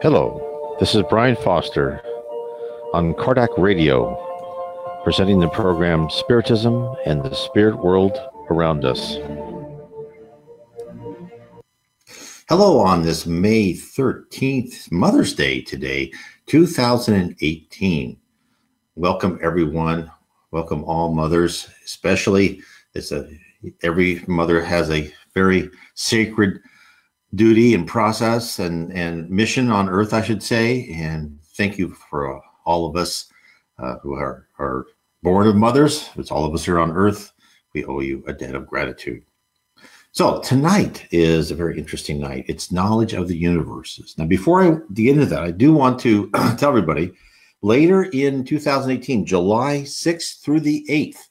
Hello, this is Brian Foster on Kardec Radio, presenting the program Spiritism and the Spirit World Around Us. Hello on this May 13th, Mother's Day today, 2018. Welcome everyone. Welcome all mothers, especially every mother has a very sacred duty and process and mission on earth, I should say. And thank you for all of us who are born of mothers. It's all of us here on earth. We owe you a debt of gratitude. So tonight is a very interesting night. It's Knowledge of the Universes. Now, before I get into that, I do want to tell everybody, later in 2018, July 6th through the 8th,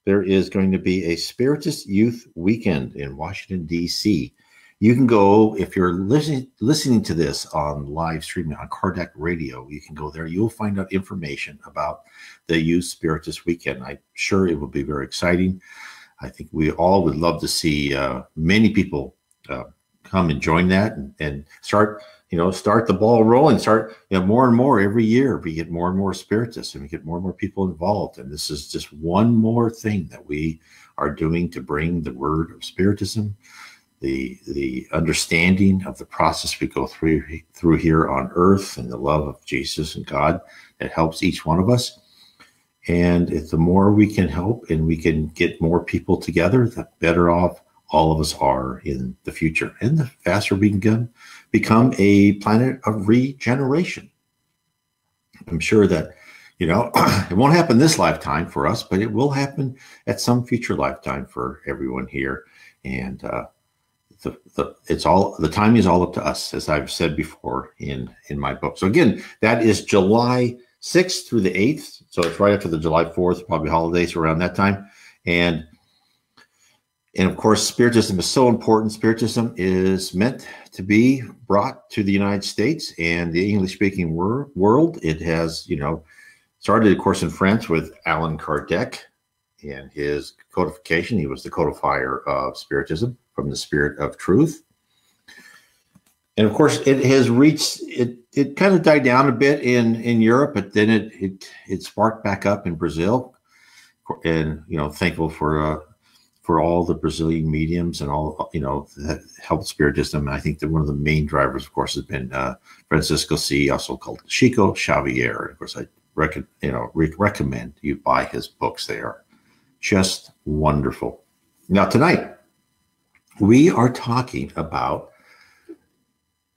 there is going to be a Spiritist Youth Weekend in Washington, D.C. You can go, if you're listening to this on live streaming on Kardec Radio, you can go there. You'll find out information about the Youth Spiritist Weekend. I'm sure it will be very exciting. I think we all would love to see many people come and join that and start the ball rolling, more and more every year. We get more and more Spiritists and we get more and more people involved. And this is just one more thing that we are doing to bring the word of Spiritism, the understanding of the process we go through here on earth, and the love of Jesus and God that helps each one of us. And the more we can help and we can get more people together, the better off all of us are in the future. And the faster we can become a planet of regeneration. I'm sure that, it won't happen this lifetime for us, but it will happen at some future lifetime for everyone here. And the timing is all up to us, as I've said before in my book. So again, that is July 6th through the 8th. So it's right after the July 4th, probably holidays around that time. And of course, Spiritism is so important. Spiritism is meant to be brought to the United States and the English-speaking world. It has, started, of course, in France with Allan Kardec and his codification. He was the codifier of Spiritism from the Spirit of Truth. And of course, it has reached, it kind of died down a bit in Europe, but then it sparked back up in Brazil. And, thankful for all the Brazilian mediums and all, that helped Spiritism. And I think that one of the main drivers, of course, has been Francisco C., also called Chico Xavier. And of course, I recommend you buy his books. They are just wonderful. Now, tonight, we are talking about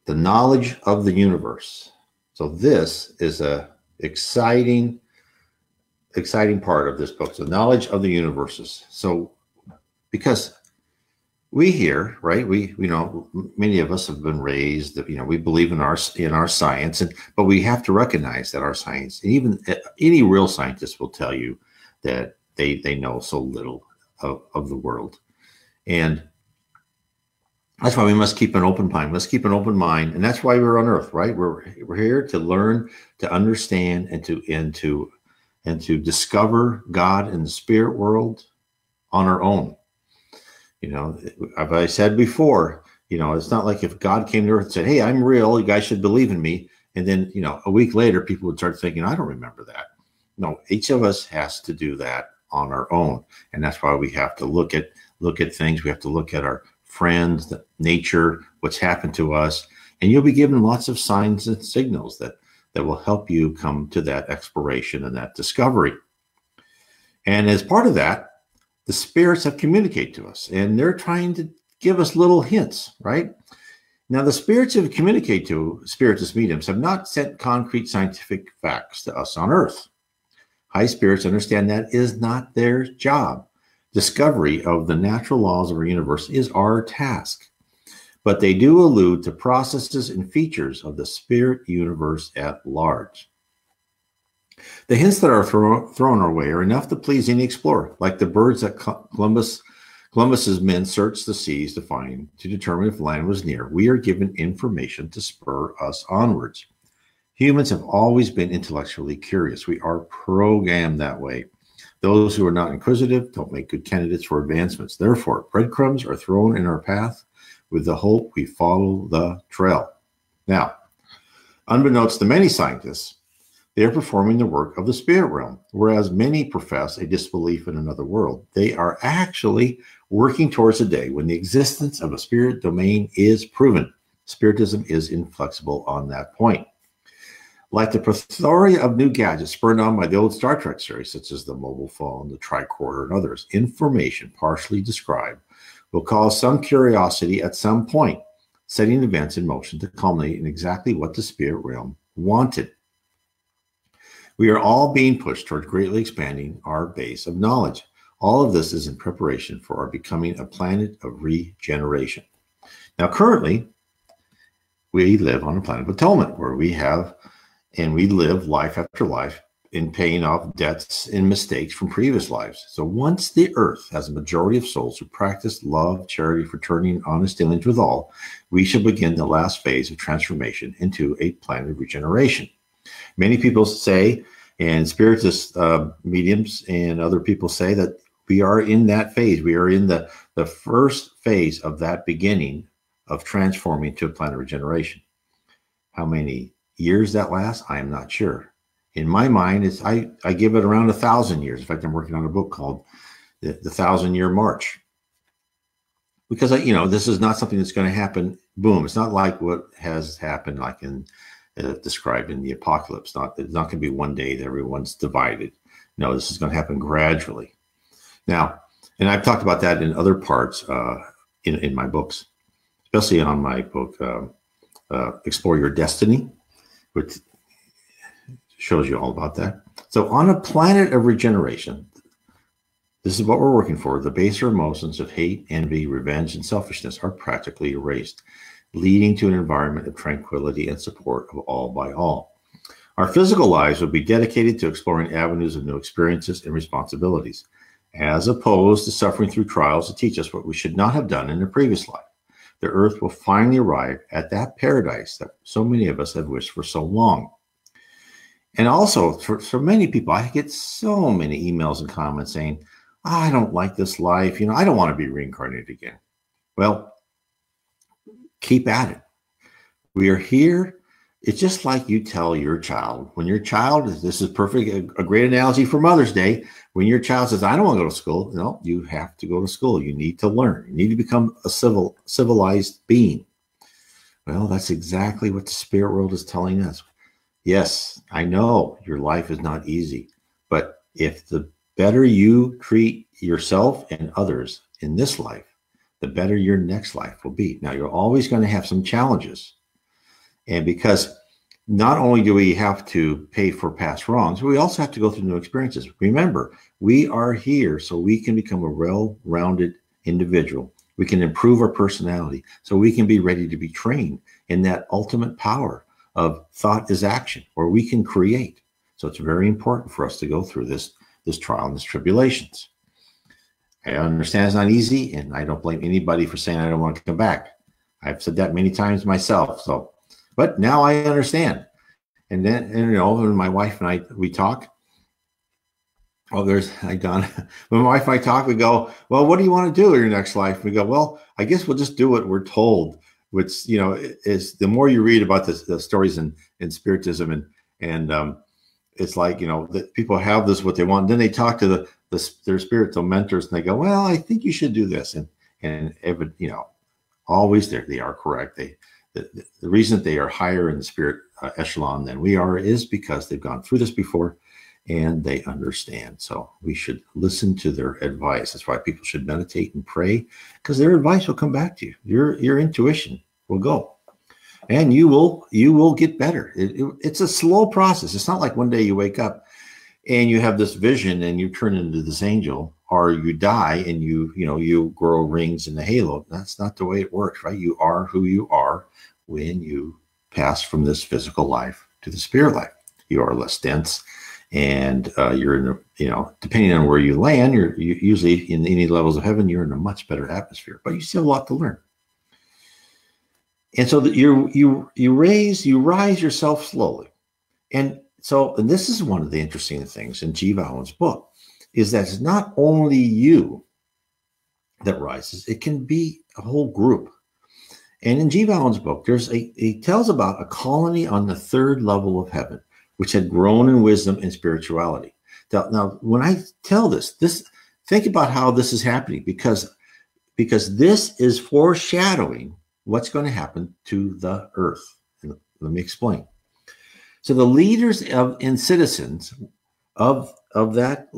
the knowledge of the universe. So this is a exciting part of this book, the knowledge of the universes. So, because we here, right? We many of us have been raised that we believe in our science, but we have to recognize that our science, and even any real scientist will tell you that they know so little of the world, and that's why we must keep an open mind. Let's keep an open mind, and that's why we're on Earth, right? We're here to learn, to understand, and to discover God and the spirit world on our own. As I said before, it's not like if God came to Earth and said, "Hey, I'm real. You guys should believe in me," and then a week later, people would start thinking, "I don't remember that." No, each of us has to do that on our own, and that's why we have to look at things. We have to look at our friends, the nature, what's happened to us, and you'll be given lots of signs and signals that will help you come to that exploration and that discovery. And as part of that, the spirits have communicated to us, and they're trying to give us little hints, right? Now, the spirits who communicate to Spiritist mediums have not sent concrete scientific facts to us on Earth. High spirits understand that is not their job. Discovery of the natural laws of our universe is our task, but they do allude to processes and features of the spirit universe at large. The hints that are thrown our way are enough to please any explorer, like the birds that Columbus's men searched the seas to determine if land was near. We are given information to spur us onwards. Humans have always been intellectually curious. We are programmed that way. Those who are not inquisitive don't make good candidates for advancements. Therefore, breadcrumbs are thrown in our path with the hope we follow the trail. Now, Unbeknownst to many scientists, they are performing the work of the spirit realm, whereas many profess a disbelief in another world. They are actually working towards a day when the existence of a spirit domain is proven. Spiritism is inflexible on that point. Like the plethora of new gadgets spurred on by the old Star Trek series, such as the mobile phone, the tricorder, and others, information partially described will cause some curiosity at some point, setting events in motion to culminate in exactly what the spirit realm wanted. We are all being pushed toward greatly expanding our base of knowledge. All of this is in preparation for our becoming a planet of regeneration. Now, currently, we live on a planet of atonement where we live life after life in paying off debts and mistakes from previous lives. So once the earth has a majority of souls who practice love, charity, fraternity, and honest dealings with all, we shall begin the last phase of transformation into a planet of regeneration. Many people say, and spiritist mediums and other people say that we are in that phase. We are in the first phase of that beginning of transforming to a planet of regeneration. How many years that lasts, I am not sure. In my mind, I give it around 1,000 years. In fact, I'm working on a book called The 1,000-Year March. Because, this is not something that's going to happen, boom. It's not like what has happened like in described in the apocalypse. It's not going to be one day that everyone's divided. No, this is going to happen gradually. Now, and I've talked about that in other parts in my books, especially on my book, Explore Your Destiny, which shows you all about that. So on a planet of regeneration, this is what we're working for. The baser emotions of hate, envy, revenge, and selfishness are practically erased, leading to an environment of tranquility and support of all by all. Our physical lives will be dedicated to exploring avenues of new experiences and responsibilities, as opposed to suffering through trials to teach us what we should not have done in a previous life. The earth will finally arrive at that paradise that so many of us have wished for so long. And also, for many people, I get so many emails and comments saying, I don't like this life. I don't want to be reincarnated again. Well, keep at it. We are here. It's just like you tell your child. When your child, this is perfect, a great analogy for Mother's Day. When your child says, I don't want to go to school, no, you have to go to school. You need to learn. You need to become a civilized being. Well, that's exactly what the spirit world is telling us. Yes, I know your life is not easy, but if the better you treat yourself and others in this life, the better your next life will be. Now, you're always going to have some challenges. And because not only do we have to pay for past wrongs, we also have to go through new experiences. Remember, we are here so we can become a well-rounded individual. We can improve our personality so we can be ready to be trained in that ultimate power of thought is action, where we can create. So it's very important for us to go through this trial and these tribulations. I understand it's not easy, and I don't blame anybody for saying I don't want to come back. I've said that many times myself. But now I understand. And then, when my wife and I, we talk. Oh, when my wife and I talk, we go, well, what do you want to do in your next life? We go, well, I guess we'll just do what we're told, which, is the more you read about the stories in Spiritism and it's like, that people have this, what they want. And then they talk to their spiritual mentors and they go, well, I think you should do this. And always they are correct. The reason that they are higher in the spirit echelon than we are is because they've gone through this before and they understand. So we should listen to their advice. That's why people should meditate and pray, because their advice will come back to you. Your intuition will go. And you will get better. It's a slow process. It's not like one day you wake up and you have this vision and you turn into this angel, or you die and you grow rings in the halo. That's not the way it works, right? You are who you are when you pass from this physical life to the spirit life. You are less dense, and you're in depending on where you land, you're usually in any levels of heaven, you're in a much better atmosphere, but you still have a lot to learn. And so that you rise yourself slowly. And this is one of the interesting things in Jiva Hone's book, is that it's not only you that rises, it can be a whole group. And in G. Valen's book, he tells about a colony on the third level of heaven, which had grown in wisdom and spirituality. Now, when I tell this, think about how this is happening, because this is foreshadowing what's going to happen to the earth. And let me explain. So the leaders and citizens of that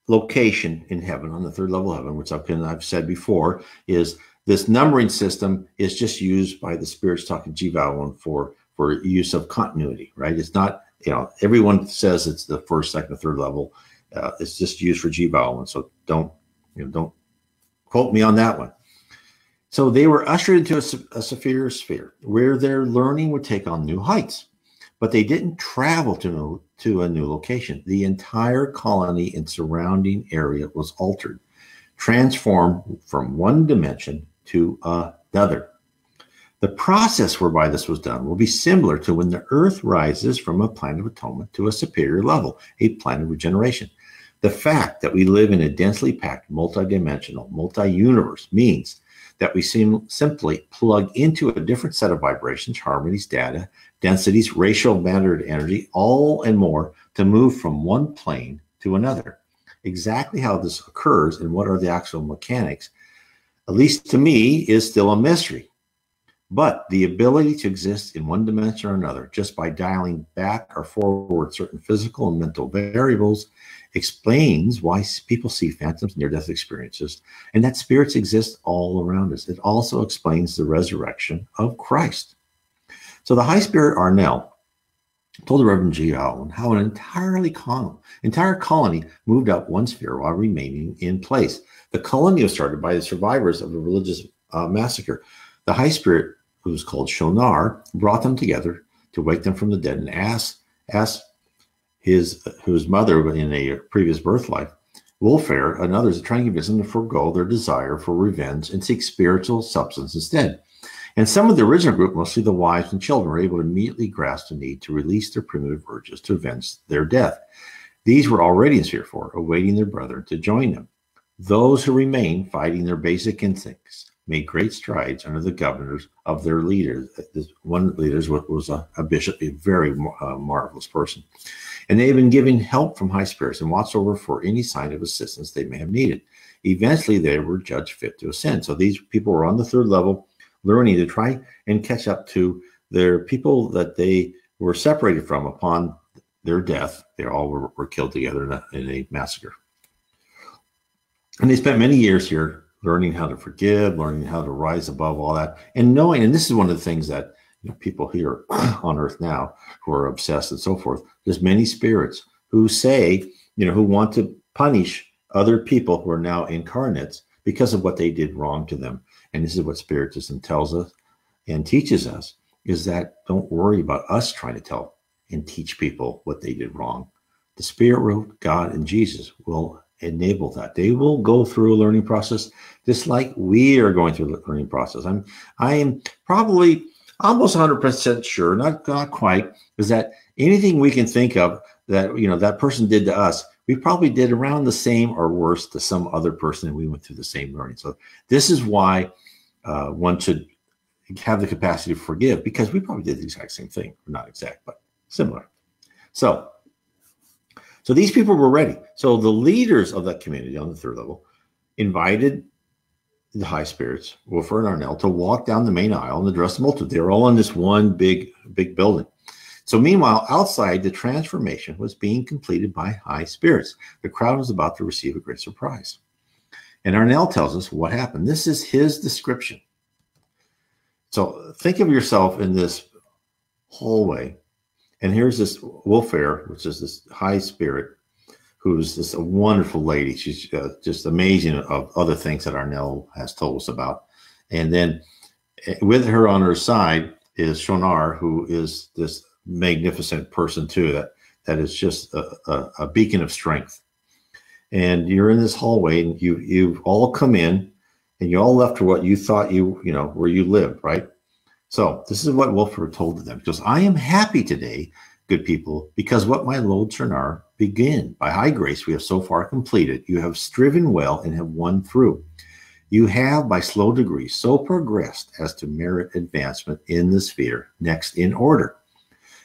location in heaven, on the third level of heaven, which I've said before, is this numbering system is just used by the spirits talking G. Valen for use of continuity, right? It's not, everyone says it's the first, second, or third level. It's just used for G. Valen. So don't quote me on that one. So they were ushered into a superior sphere where their learning would take on new heights, but they didn't travel to a new location. The entire colony and surrounding area was altered, transformed from one dimension to another. The process whereby this was done will be similar to when the earth rises from a planet of atonement to a superior level, a planet of regeneration. The fact that we live in a densely packed, multidimensional, multi-universe means that we simply plug into a different set of vibrations, harmonies, data, densities, racial matter, energy, all and more to move from one plane to another. Exactly how this occurs and what are the actual mechanics, at least to me, is still a mystery. But the ability to exist in one dimension or another just by dialing back or forward certain physical and mental variables explains why people see phantoms, near-death experiences, and that spirits exist all around us. It also explains the resurrection of Christ. So the High Spirit Arnel told the Reverend G. Allen how an entire colony moved up one sphere while remaining in place. The colony was started by the survivors of a religious massacre. The High Spirit, who was called Shonar, brought them together to wake them from the dead and asked his mother in a previous birth life, Wolfair, and others, to try and convince them to forego their desire for revenge and seek spiritual substance instead. And some of the original group, mostly the wives and children, were able to immediately grasp the need to release their primitive urges to avenge their death. These were already in Sphere 4, awaiting their brethren to join them. Those who remained fighting their basic instincts made great strides under the governors of their leaders. One of the leaders was a bishop, a very marvelous person. And they had been given help from high spirits and watched over for any sign of assistance they may have needed. Eventually, they were judged fit to ascend. So these people were on the third level, learning to try and catch up to their people that they were separated from upon their death. They all were killed together in a massacre. And they spent many years here learning how to forgive, learning how to rise above all that, and knowing, and this is one of the things that people here on earth now who are obsessed and so forth, there's many spirits who say, who want to punish other people who are now incarnates because of what they did wrong to them. And this is what Spiritism tells us and teaches us, is that don't worry about us trying to tell and teach people what they did wrong. The Spirit world, God, and Jesus will enable that. They will go through a learning process just like we are going through the learning process. I am probably almost 100% sure, not quite, is that anything we can think of that that person did to us, we probably did around the same or worse to some other person, and we went through the same learning. So this is why one should have the capacity to forgive, because we probably did the exact same thing. Not exact, but similar. So these people were ready. So the leaders of that community on the third level invited the high spirits, Wolfer and Arnel, to walk down the main aisle and address the multitude. They were all in this one big building. So meanwhile, outside, the transformation was being completed by high spirits. The crowd was about to receive a great surprise. And Arnel tells us what happened. This is his description. So think of yourself in this hallway. And here's this Wolfair, which is this high spirit, who's this a wonderful lady. She's just amazing of other things that Arnel has told us about. And then with her on her side is Shonar, who is this magnificent person too, that is just a beacon of strength. And you're in this hallway, and you've all come in, and you all left for what you thought where you lived, right? So this is what Wolfer told them. He goes, I am happy today, good people, because what my Lord Shonar begin. By high grace we have so far completed. You have striven well and have won through. You have, by slow degrees, so progressed as to merit advancement in the sphere next in order.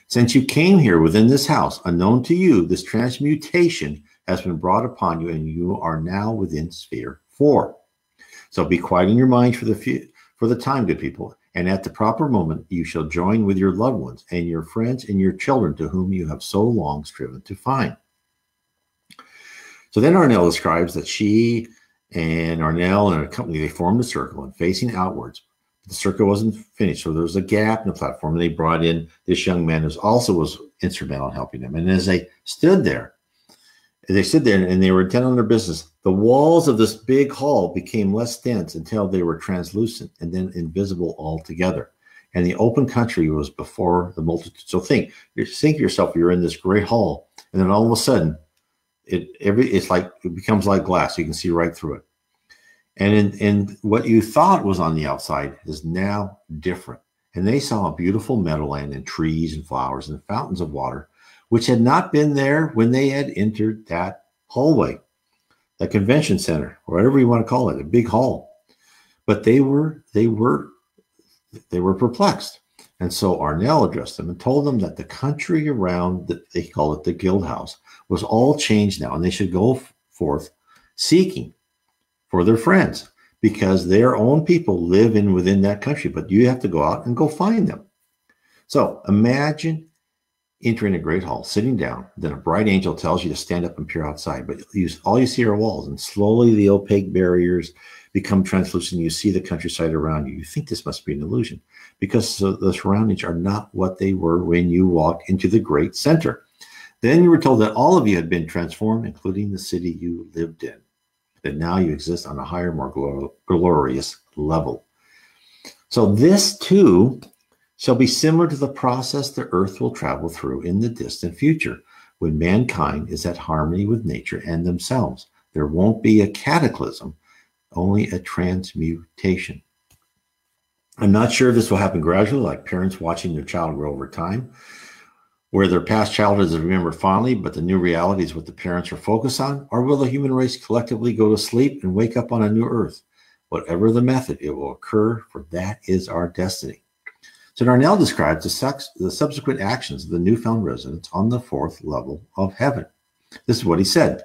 Since you came here within this house, unknown to you, this transmutation has been brought upon you, and you are now within sphere 4. So be quiet in your mind for the time, good people, and at the proper moment you shall join with your loved ones and your friends and your children to whom you have so long striven to find. So then Arnell describes that she and Arnell and a company, they formed a circle and facing outwards. The circle wasn't finished, so there was a gap in the platform, and they brought in this young man who also was instrumental in helping them. And as they stood there and they were intent on their business, the walls of this big hall became less dense until they were translucent and then invisible altogether. And the open country was before the multitude. So think to yourself, you're in this great hall, and then all of a sudden, it becomes like glass. You can see right through it. And what you thought was on the outside is now different. And they saw a beautiful meadowland and trees and flowers and fountains of water, which had not been there when they had entered that hallway, that convention center, or whatever you want to call it, a big hall. But they were perplexed. And so Arnell addressed them and told them that the country around, they call it the guild house, was all changed now, and they should go forth seeking for their friends, because their own people live within that country, but you have to go out and go find them. So imagine entering a great hall, sitting down, then a bright angel tells you to stand up and peer outside, but all you see are walls, and slowly the opaque barriers become translucent. You see the countryside around you. You think this must be an illusion, because the surroundings are not what they were when you walked into the great center. Then you were told that all of you had been transformed, including the city you lived in, that now you exist on a higher, more glorious level. So this too shall be similar to the process the earth will travel through in the distant future, when mankind is at harmony with nature and themselves. There won't be a cataclysm, only a transmutation. I'm not sure if this will happen gradually, like parents watching their child grow over time, where their past childhood is remembered fondly, but the new reality is what the parents are focused on, or will the human race collectively go to sleep and wake up on a new earth? Whatever the method, it will occur, for that is our destiny. So Arnell describes the subsequent actions of the newfound residents on the 4th level of heaven. This is what he said.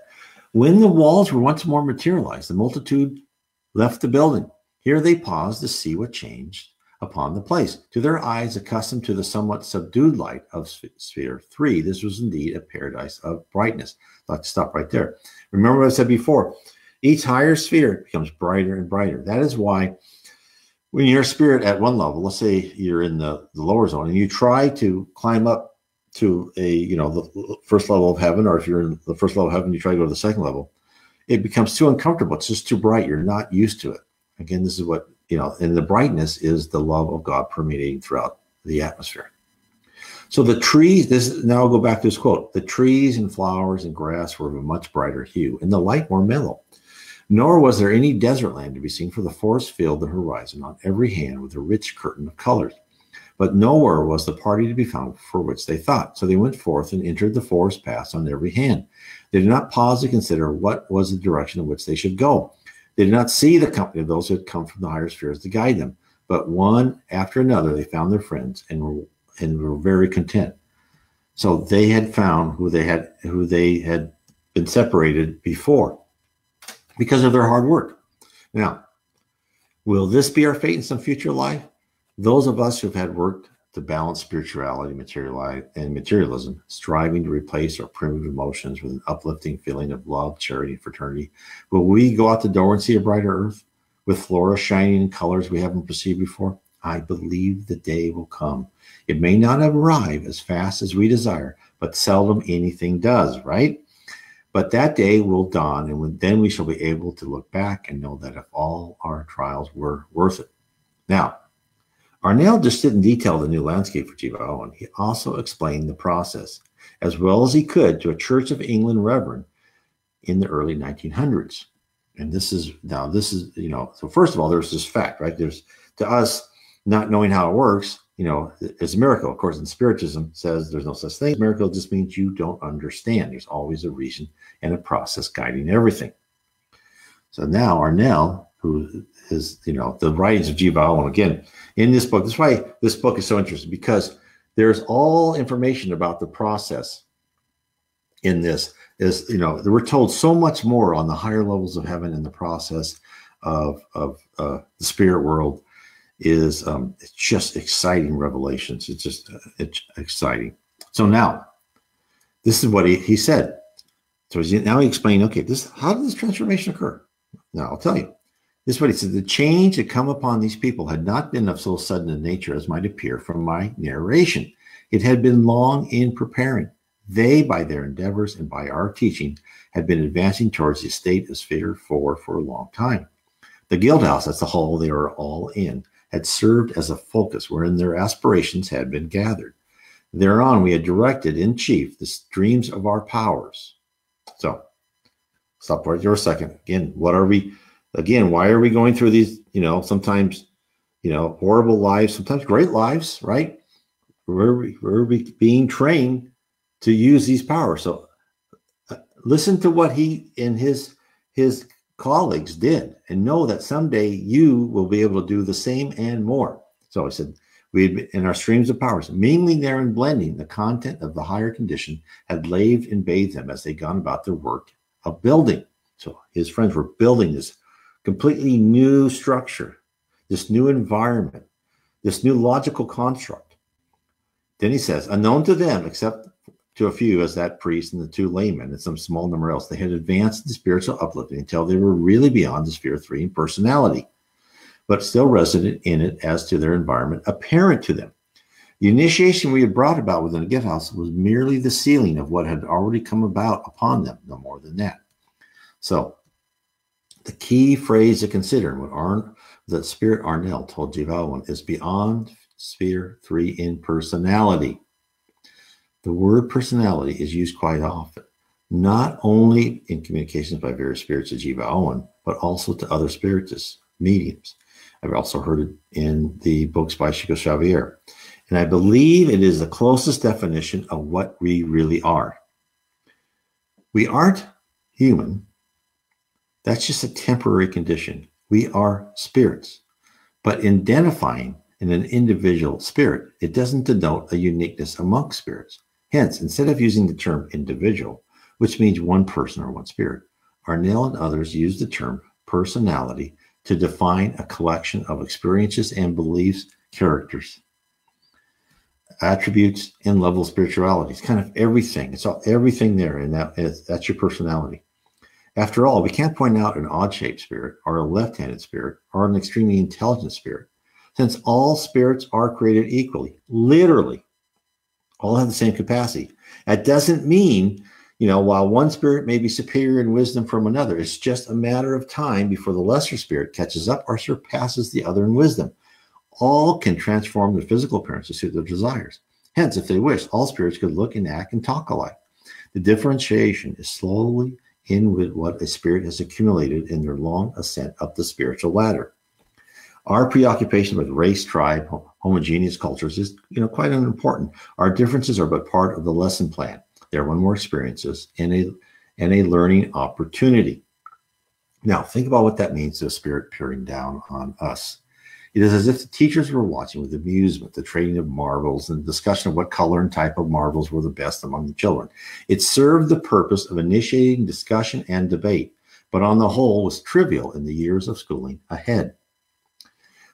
When the walls were once more materialized, the multitude left the building. Here they paused to see what changed upon the place. To their eyes, accustomed to the somewhat subdued light of sphere 3, this was indeed a paradise of brightness. I'd like to stop right there. Remember what I said before. Each higher sphere becomes brighter and brighter. That is why when you're a spirit at one level, let's say you're in the lower zone, and you try to climb up to the first level of heaven, or if you're in the first level of heaven, you try to go to the second level, it becomes too uncomfortable. It's just too bright. You're not used to it. Again, this is what, and the brightness is the love of God permeating throughout the atmosphere. So the trees, now I'll go back to this quote, the trees and flowers and grass were of a much brighter hue, and the light more mellow. Nor was there any desert land to be seen, for the forest filled the horizon on every hand with a rich curtain of colors. But nowhere was the party to be found for which they thought. So they went forth and entered the forest paths on every hand. They did not pause to consider what was the direction in which they should go. They did not see the company of those who had come from the higher spheres to guide them. But one after another, they found their friends and were very content. So they had found who they had been separated before because of their hard work. Now, will this be our fate in some future life? Those of us who've had worked to balance spirituality, materialism, striving to replace our primitive emotions with an uplifting feeling of love, charity, and fraternity, will we go out the door and see a brighter earth with flora shining in colors we haven't perceived before? I believe the day will come. It may not arrive as fast as we desire, but seldom anything does, right? But that day will dawn, and then we shall be able to look back and know that if all our trials were worth it. Now, Arnell just didn't detail the new landscape for Jiva Owen. He also explained the process as well as he could to a Church of England reverend in the early 1900s. And this is, so first of all, there's this fact, right? There's, to us, not knowing how it works, it's a miracle. Of course, in Spiritism says there's no such thing. Miracle just means you don't understand. There's always a reason and a process guiding everything. So now Arnell who is, the writings of Jiva Owen. Again, in this book, that's why this book is so interesting, because there's all information about the process in this. We're told so much more on the higher levels of heaven in the process of the spirit world. It's just exciting revelations. It's exciting. So now, this is what he said. So now he explained, okay, how did this transformation occur? Now I'll tell you. This is what he said. The change that come upon these people had not been of so sudden a nature as might appear from my narration. It had been long in preparing. They, by their endeavors and by our teaching, had been advancing towards the state of Sphere 4 for a long time. The guild house, that's the hall they were all in, had served as a focus wherein their aspirations had been gathered. Thereon we had directed in chief the streams of our powers. So, stop right there a second. Again, why are we going through these, sometimes, horrible lives, sometimes great lives, right? We're being trained to use these powers. So listen to what he and his colleagues did, and know that someday you will be able to do the same and more. So I said, in our streams of powers, mingling there and blending the content of the higher condition, had laved and bathed them as they gone about their work of building. So his friends were building this completely new structure, this new environment, this new logical construct. Then he says, unknown to them, except to a few as that priest and the 2 laymen and some small number else, they had advanced in spiritual uplifting until they were really beyond the Sphere 3 in personality, but still resident in it as to their environment apparent to them. The initiation we had brought about within the gift house was merely the sealing of what had already come about upon them, no more than that. So the key phrase to consider, and what that Spirit Arnell told Jiva Owen, is beyond Sphere 3 in personality. The word personality is used quite often, not only in communications by various spirits of Jiva Owen, but also to other spiritists, mediums. I've also heard it in the books by Chico Xavier. And I believe it is the closest definition of what we really are. We aren't human. That's just a temporary condition. We are spirits. But in identifying in an individual spirit, it doesn't denote a uniqueness among spirits. Hence, instead of using the term individual, which means one person or one spirit, Arnell and others use the term personality to define a collection of experiences and beliefs, characters, attributes, and level of spirituality. It's kind of everything. It's all everything there, and that's your personality. After all, we can't point out an odd-shaped spirit or a left-handed spirit or an extremely intelligent spirit, since all spirits are created equally, literally. All have the same capacity. That doesn't mean, while one spirit may be superior in wisdom from another, it's just a matter of time before the lesser spirit catches up or surpasses the other in wisdom. All can transform their physical appearance to suit their desires. Hence, if they wish, all spirits could look and act and talk alike. The differentiation is slowly in with what a spirit has accumulated in their long ascent up the spiritual ladder. Our preoccupation with race, tribe, homogeneous cultures is, quite unimportant. Our differences are but part of the lesson plan. They're one more experiences and a learning opportunity. Now, think about what that means to a spirit peering down on us. It is as if the teachers were watching with amusement the trading of marbles and the discussion of what color and type of marbles were the best among the children. It served the purpose of initiating discussion and debate, but on the whole was trivial in the years of schooling ahead.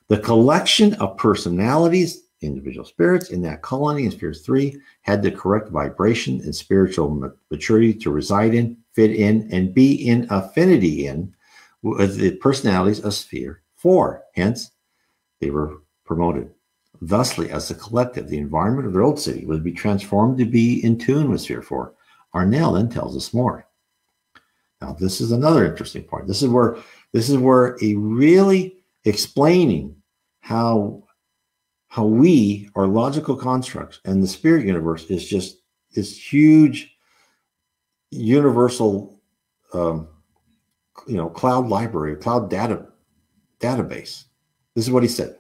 The collection of personalities, individual spirits in that colony in Sphere 3 had the correct vibration and spiritual maturity to reside in, fit in, and be in affinity in with the personalities of Sphere 4. Hence, they were promoted. Thusly, as a collective, the environment of their old city would be transformed to be in tune with Sphere 4. Arnell then tells us more. Now, this is another interesting part. This is where he really explaining how we are logical constructs, and the spirit universe is just this huge universal cloud library, cloud database. This is what he said.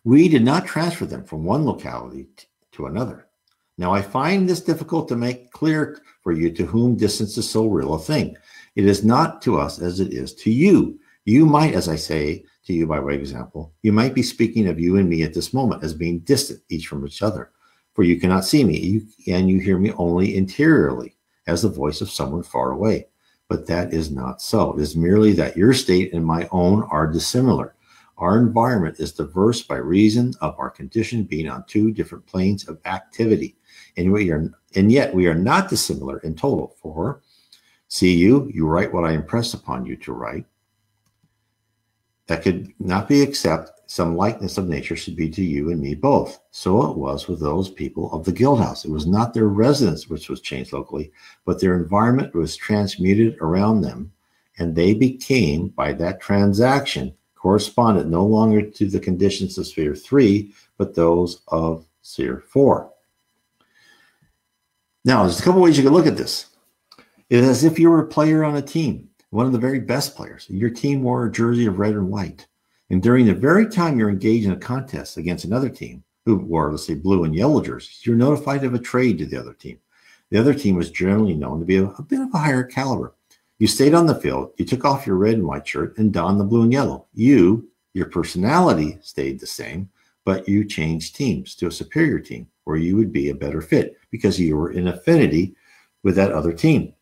We did not transfer them from one locality to another. Now, I find this difficult to make clear for you to whom distance is so real a thing. It is not to us as it is to you. You might, as I say to you by way of example, you might be speaking of you and me at this moment as being distant each from each other, for you cannot see me, and you hear me only interiorly, as the voice of someone far away. But that is not so. It is merely that your state and my own are dissimilar. Our environment is diverse by reason of our condition being on two different planes of activity. And yet we are not dissimilar in total. For, see you write what I impress upon you to write. That could not be except some likeness of nature should be to you and me both. So it was with those people of the guild house. It was not their residence which was changed locally, but their environment was transmuted around them, and they became, by that transaction, corresponded no longer to the conditions of sphere 3, but those of sphere 4. Now, there's a couple ways you can look at this. It is as if you were a player on a team, one of the very best players. Your team wore a jersey of red and white. And during the very time you're engaged in a contest against another team who wore, let's say, blue and yellow jerseys, you're notified of a trade to the other team. The other team was generally known to be a bit of a higher caliber. You stayed on the field, you took off your red and white shirt and donned the blue and yellow. Your personality stayed the same, but you changed teams to a superior team where you would be a better fit because you were in affinity with that other team.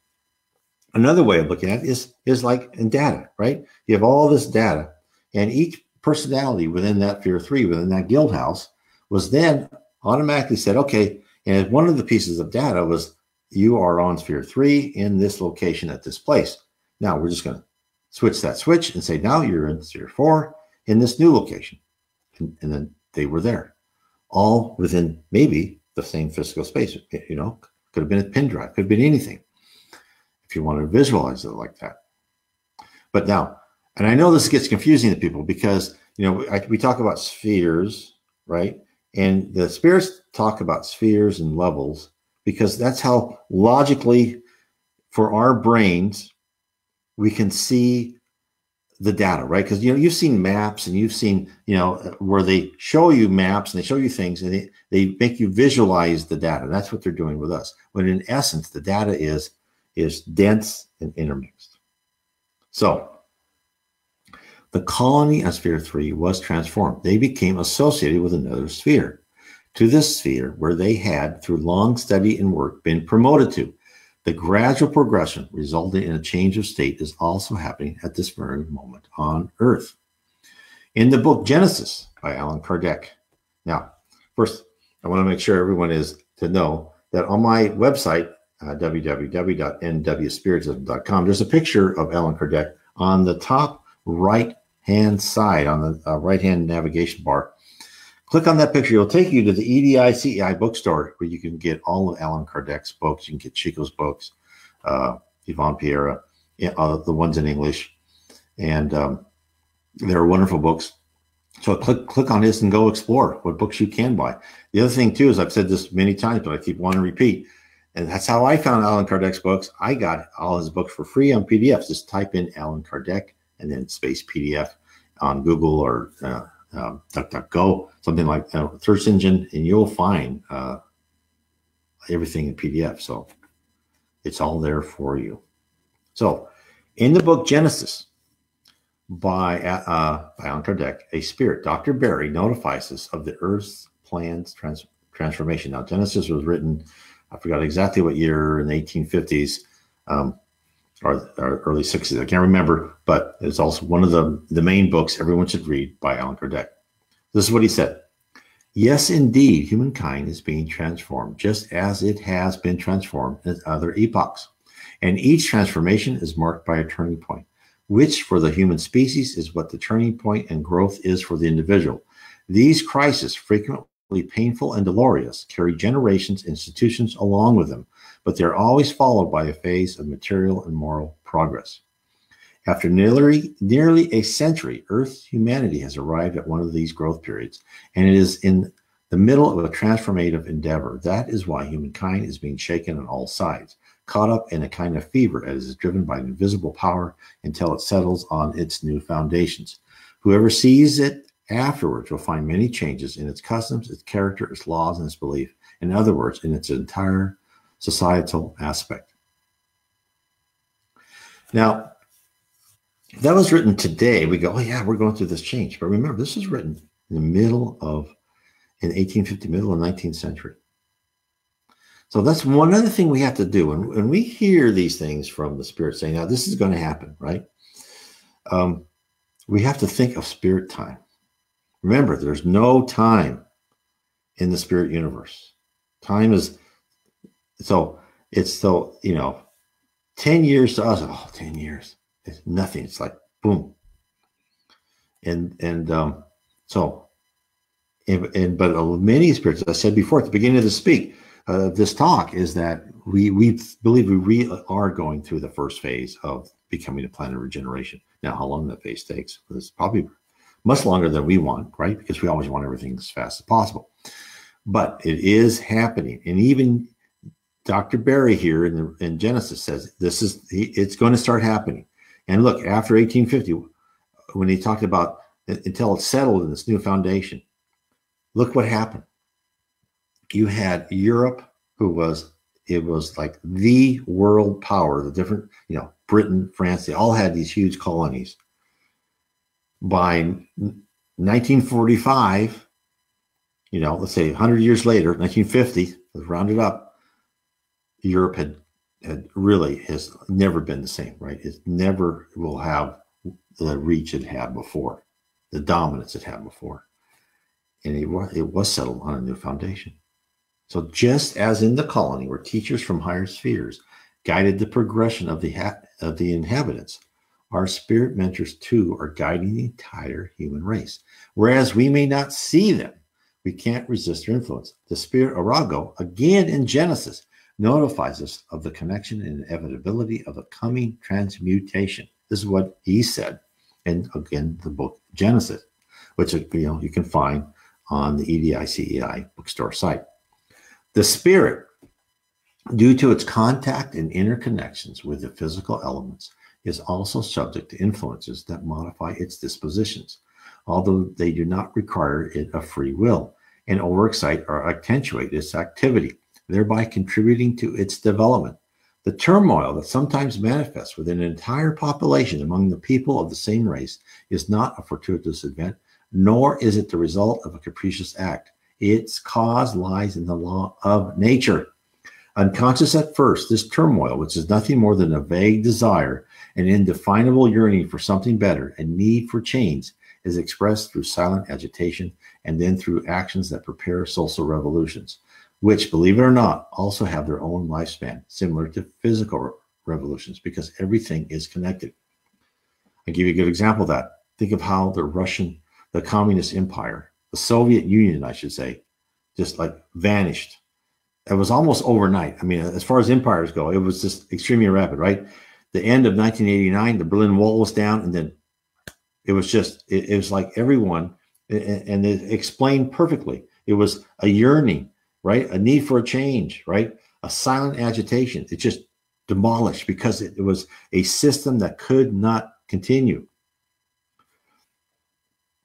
Another way of looking at it is like in data, right? You have all this data, and each personality within that sphere 3, within that guild house, was then automatically said, okay, and one of the pieces of data was you are on sphere 3 in this location at this place. Now we're just going to switch that switch and say, now you're in sphere 4 in this new location. And then they were there, all within maybe the same physical space. You know, could have been a pin drive, could have been anything, if you want to visualize it like that. But now, and I know this gets confusing to people because, you know, we talk about spheres, right? And the spirits talk about spheres and levels because that's how logically for our brains, we can see the data, right? Because, you know, you've seen maps and you've seen, you know, where they show you maps and they show you things and they make you visualize the data. That's what they're doing with us. When in essence, the data is dense and intermixed. So the colony on sphere 3 was transformed. They became associated with another sphere, to this sphere where they had, through long study and work, been promoted to. The gradual progression resulting in a change of state is also happening at this very moment on Earth. In the book Genesis by Allan Kardec. Now, first, I want to make sure everyone is to know that on my website, www.nwspiritism.com, there's a picture of Allan Kardec on the top right-hand side, on the right-hand navigation bar. Click on that picture. It'll take you to the EDI CEI bookstore where you can get all of Allan Kardec's books. You can get Chico's books, Yvonne Pierre, the ones in English. And they're wonderful books. So click on this and go explore what books you can buy. The other thing, too, is I've said this many times, but I keep wanting to repeat. And that's how I found Allan Kardec's books. I got all his books for free on PDFs. Just type in Allan Kardec and then space PDF on Google or DuckDuckGo, something like that, search engine, and you'll find everything in PDF. So it's all there for you. So in the book Genesis by Allan Kardec, a spirit, Dr. Barry, notifies us of the Earth's planned transformation. Now, Genesis was written, I forgot exactly what year, in the 1850s or early 60s. I can't remember, but it's also one of the main books everyone should read by Allan Kardec. This is what he said. Yes, indeed, humankind is being transformed just as it has been transformed in other epochs. And each transformation is marked by a turning point, which for the human species is what the turning point and growth is for the individual. These crises, frequently painful and dolorous, carry generations, institutions along with them, but they're always followed by a phase of material and moral progress. After nearly a century, Earth's humanity has arrived at one of these growth periods, and it is in the middle of a transformative endeavor. That is why humankind is being shaken on all sides, caught up in a kind of fever as is driven by an invisible power until it settles on its new foundations. Whoever sees it afterwards will find many changes in its customs, its character, its laws, and its belief. In other words, in its entire societal aspect. Now, If that was written today, we go, oh yeah, we're going through this change. But remember, this was written in the middle of, in 1850, middle of the 19th century. So that's one other thing we have to do. When we hear these things from the Spirit saying, now this is going to happen, right? We have to think of spirit time. Remember, there's no time in the spirit universe. Time is, so it's so, 10 years to us, 10 years. It's nothing. It's like, boom. But many spirits, as I said before at the beginning of this talk, is that we believe we are going through the first phase of becoming a planet of regeneration. Now, how long that phase takes is probably much longer than we want, right? Because we always want everything as fast as possible. But it is happening. And even Dr. Barry here in Genesis says it's going to start happening. And look, after 1850, when he talked about until it's settled in this new foundation, look what happened. You had Europe, it was like the world power, the different, Britain, France, they all had these huge colonies. By 1945, let's say 100 years later, 1950, let's round it up, Europe has never been the same, right? It never will have the reach it had before, the dominance it had before. And it was settled on a new foundation. So just as in the colony where teachers from higher spheres guided the progression of the inhabitants, our spirit mentors too are guiding the entire human race. Whereas we may not see them, we can't resist their influence. The spirit Arago, again in Genesis, notifies us of the connection and inevitability of the coming transmutation. This is what he said. And again, the book Genesis, which you can find on the EDI-CEI bookstore site. The spirit, due to its contact and interconnections with the physical elements, is also subject to influences that modify its dispositions, although they do not require it a free will and overexcite or accentuate its activity, thereby contributing to its development. The turmoil that sometimes manifests within an entire population among the people of the same race is not a fortuitous event, nor is it the result of a capricious act. Its cause lies in the law of nature. Unconscious at first, this turmoil, which is nothing more than a vague desire, an indefinable yearning for something better, and need for change, is expressed through silent agitation and then through actions that prepare social revolutions, which, believe it or not, also have their own lifespan, similar to physical revolutions, because everything is connected. I'll give you a good example of that. Think of how the Communist Empire, the Soviet Union, I should say, just like vanished. It was almost overnight. I mean, as far as empires go, it was just extremely rapid, right? The end of 1989, the Berlin Wall was down, and then it was like everyone, and it explained perfectly. It was a yearning, right? A need for a change, right? A silent agitation. It just demolished because it was a system that could not continue.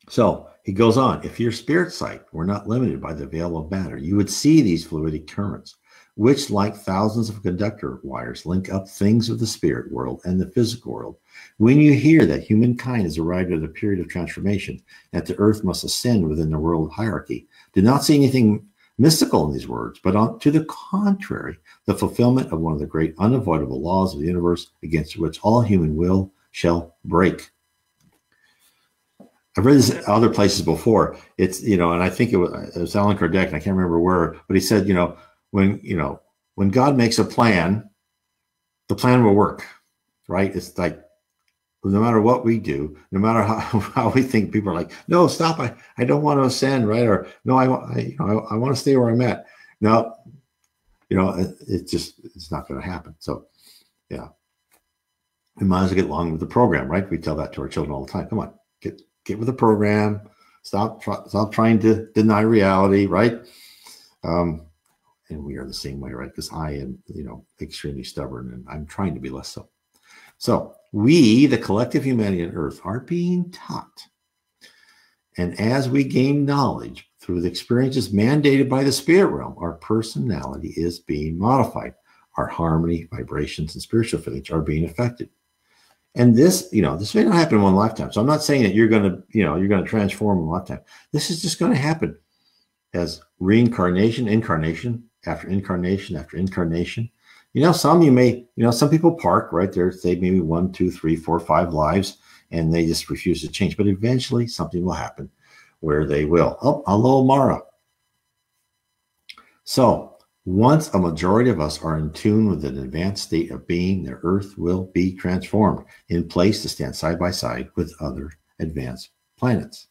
So he goes on, if your spirit sight were not limited by the veil of matter, you would see these fluidic currents, which like thousands of conductor wires link up things of the spirit world and the physical world. When you hear that humankind has arrived at a period of transformation, that the earth must ascend within the world hierarchy, do not see anything mystical in these words, but to the contrary, the fulfillment of one of the great unavoidable laws of the universe against which all human will shall break. I've read this other places before. It's, and I think it was Allan Kardec, and I can't remember where, but he said, when God makes a plan, the plan will work, right? It's like, no matter what we do, no matter how we think, people are like, no, stop. I don't want to ascend, right? Or no, I want to stay where I'm at. No, it's not going to happen. So yeah, we might as well get along with the program, right? We tell that to our children all the time. Come on, get with the program. Stop trying to deny reality, right? And we are the same way, right? Because I am, extremely stubborn, and I'm trying to be less so. So we, the collective humanity on Earth, are being taught. And as we gain knowledge through the experiences mandated by the spirit realm, our personality is being modified. Our harmony, vibrations, and spiritual feelings are being affected. And this, this may not happen in one lifetime. So I'm not saying that you're going to transform in one lifetime. This is just going to happen as reincarnation, incarnation after incarnation after incarnation. Some people park right there, say maybe 1, 2, 3, 4, 5 lives, and they just refuse to change. But eventually something will happen where they will. Oh, hello, Mara. So once a majority of us are in tune with an advanced state of being, the earth will be transformed in place to stand side by side with other advanced planets.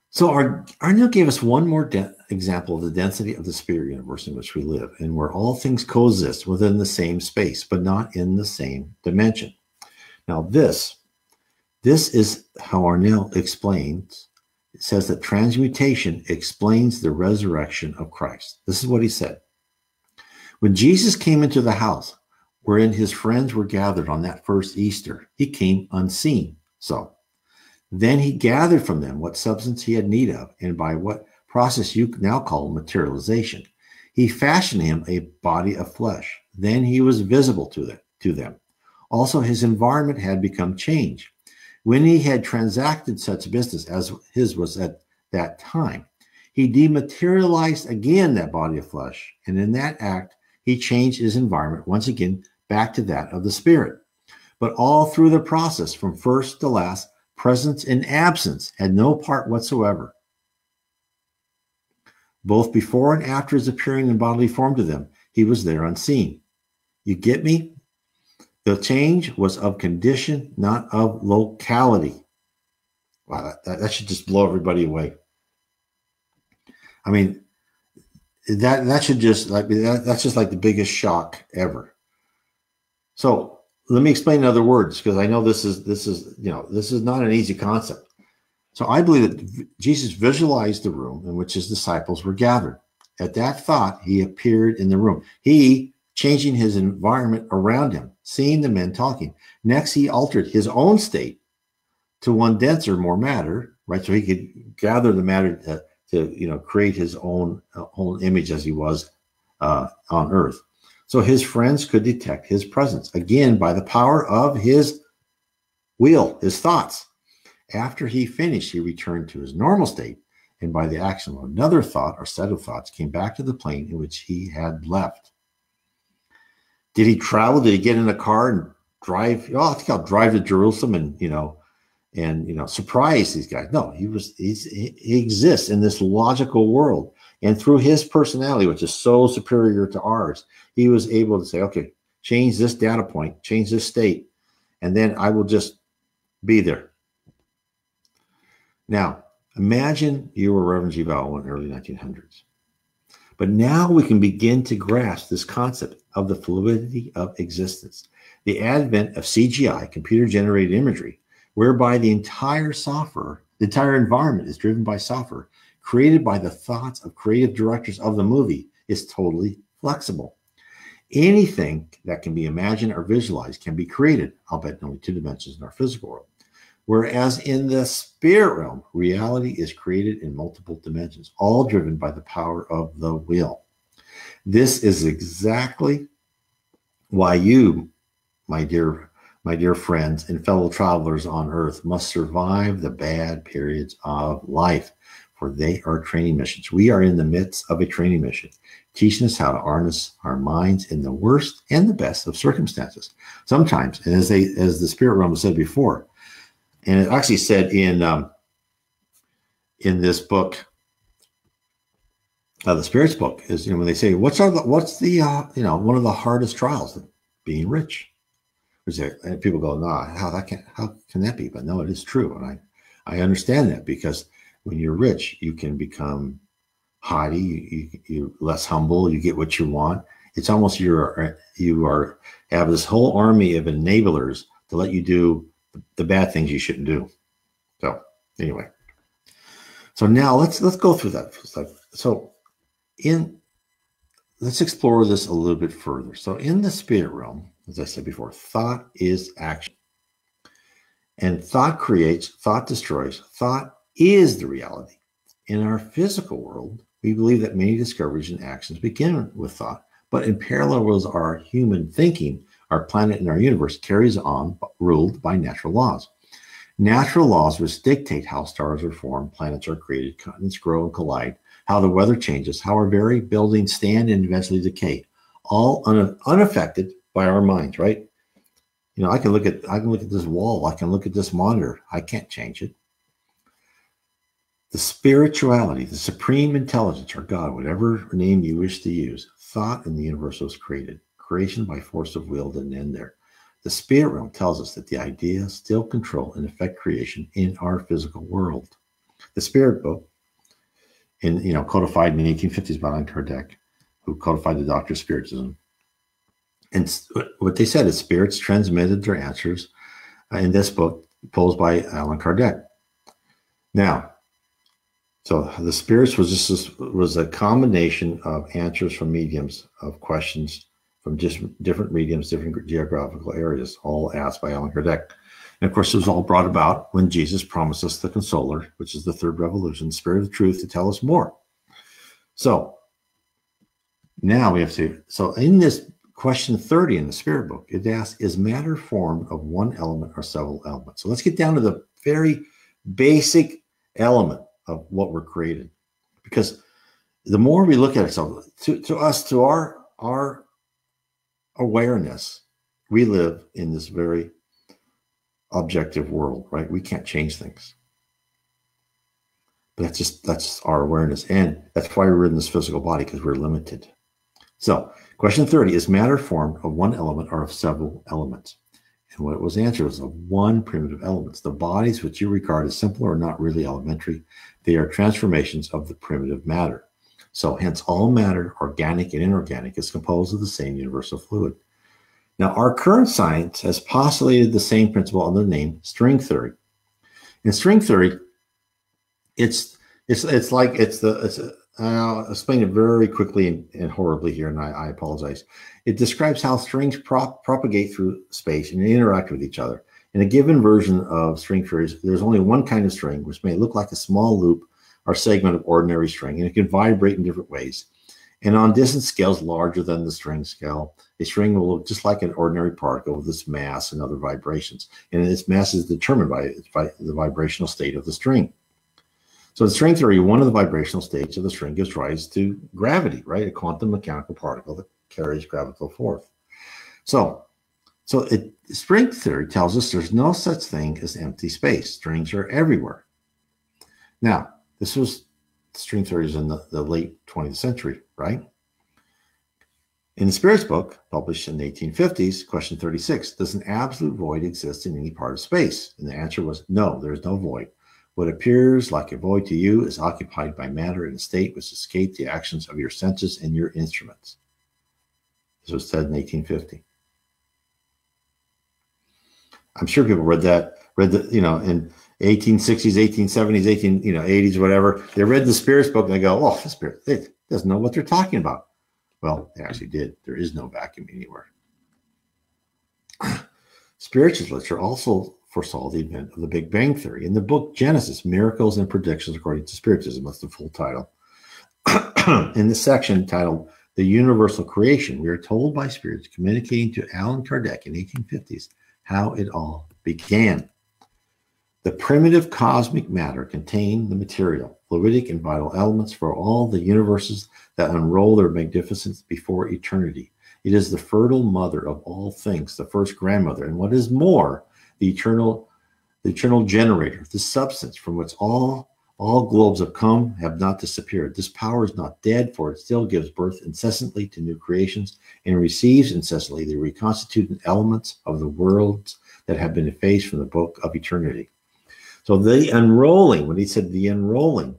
So Arnil gave us one more example of the density of the spirit universe in which we live, and where all things coexist within the same space, but not in the same dimension. Now, this is how Arnil explains. It says that transmutation explains the resurrection of Christ. This is what he said. When Jesus came into the house wherein his friends were gathered on that first Easter, he came unseen. So then he gathered from them what substance he had need of, and by what process you now call materialization, he fashioned him a body of flesh. Then he was visible to them. Also, his environment had become changed. When he had transacted such business as his was at that time, he dematerialized again that body of flesh, and in that act, he changed his environment once again back to that of the spirit. But all through the process, from first to last, presence and absence had no part whatsoever. Both before and after his appearing in bodily form to them, he was there unseen. You get me? The change was of condition, not of locality. Wow, that should just blow everybody away. I mean, that should just that's just like the biggest shock ever. So let me explain in other words, because I know this is not an easy concept. So I believe that Jesus visualized the room in which his disciples were gathered. At that thought, he appeared in the room. He changing his environment around him, seeing the men talking. Next, he altered his own state to one denser, more matter, right? So he could gather the matter to create his own image as he was on earth. So his friends could detect his presence, again, by the power of his will, his thoughts. After he finished, he returned to his normal state, and by the action of another thought or set of thoughts, came back to the plane in which he had left. Did he travel? Did he get in a car and drive? I think I'll drive to Jerusalem and surprise these guys. No, he exists in this logical world. And through his personality, which is so superior to ours, he was able to say, okay, change this data point, change this state, and then I will just be there. Now, imagine you were Reverend G. Vowell in the early 1900s. But now we can begin to grasp this concept of the fluidity of existence, the advent of CGI, computer-generated imagery, whereby the entire environment is driven by software, created by the thoughts of creative directors of the movie, is totally flexible. Anything that can be imagined or visualized can be created, albeit in only 2 dimensions in our physical world. Whereas in the spirit realm, reality is created in multiple dimensions, all driven by the power of the will. This is exactly why you, my dear friends and fellow travelers on earth, must survive the bad periods of life, for they are training missions. We are in the midst of a training mission, teaching us how to harness our minds in the worst and the best of circumstances. Sometimes, and as the spirit realm said before, and it actually said in this book, the Spirit's book, is when they say, what's one of the hardest trials? Being rich. And people go, no, how can that be? But no, it is true, and I understand that, because when you're rich, you can become haughty, you're less humble, you get what you want. It's almost you have this whole army of enablers to let you do the bad things you shouldn't do. So anyway, so now let's go through that. Let's explore this a little bit further. So in the spirit realm, as I said before, thought is action, and thought creates, thought destroys. Thought is the reality. In our physical world, we believe that many discoveries and actions begin with thought, but in parallel with our human thinking, our planet and our universe carries on, ruled by natural laws. Natural laws which dictate how stars are formed, planets are created, continents grow and collide, how the weather changes, how our very buildings stand and eventually decay, all unaffected by our minds, right? You know, I can look at this wall, I can look at this monitor, I can't change it. The spirituality, the supreme intelligence, or God, whatever name you wish to use, thought in the universe was created. Creation by force of will didn't end there. The spirit realm tells us that the ideas still control and affect creation in our physical world. The spirit book, codified in the 1850s by Allan Kardec, who codified the doctrine of spiritism. And what they said is spirits transmitted their answers in this book posed by Allan Kardec. Now, so the spirits was a combination of answers from mediums of questions from different mediums, different geographical areas, all asked by Allan Kardec. And of course, it was all brought about when Jesus promised us the Consoler, which is the third revolution, Spirit of Truth, to tell us more. So now we have to, so in this question 30 in the Spirit book, it asks, is matter formed of one element or several elements? So let's get down to the very basic element of what we're created. Because the more we look at it, so to us, to our awareness, we live in this very objective world, right? We can't change things. But that's our awareness. And that's why we're in this physical body, because we're limited. So question 30, is matter formed of one element or of several elements? And what was answered was of one primitive element. The bodies which you regard as simple are not really elementary. They are transformations of the primitive matter. So hence all matter, organic and inorganic, is composed of the same universal fluid. Now, our current science has postulated the same principle under the name string theory. In string theory, I'll explain it very quickly and horribly here, and I apologize. It describes how strings propagate through space and interact with each other. In a given version of string theory, there's only one kind of string, which may look like a small loop or segment of ordinary string, and it can vibrate in different ways. And on distance scales larger than the string scale, a string will look just like an ordinary particle with its mass and other vibrations. And its mass is determined by the vibrational state of the string. So in string theory, one of the vibrational states of the string gives rise to gravity, right? A quantum mechanical particle that carries gravitational force. So string theory tells us there's no such thing as empty space. Strings are everywhere. Now, string theory is in the late 20th century, right? In the Spirits book, published in the 1850s, question 36, does an absolute void exist in any part of space? And the answer was no, there is no void. What appears like a void to you is occupied by matter in a state which escaped the actions of your senses and your instruments. This was said in 1850. I'm sure people read the, in 1860s, 1870s, 80s, whatever. They read the Spirits book and they go, oh, the Spirit, they doesn't know what they're talking about. Well, they actually did. There is no vacuum anywhere. Spiritual literature also foresaw the event of the Big Bang Theory. In the book Genesis, Miracles and Predictions According to Spiritism, that's the full title. In the section titled The Universal Creation, we are told by spirits communicating to Allan Kardec in the 1850s how it all began. The primitive cosmic matter contained the material, fluidic, and vital elements for all the universes that unroll their magnificence before eternity. It is the fertile mother of all things, the first grandmother, and what is more, the eternal generator, the substance from which all globes have not disappeared. This power is not dead, for it still gives birth incessantly to new creations and receives incessantly the reconstituted elements of the worlds that have been effaced from the book of eternity. So the unrolling, when he said the unrolling,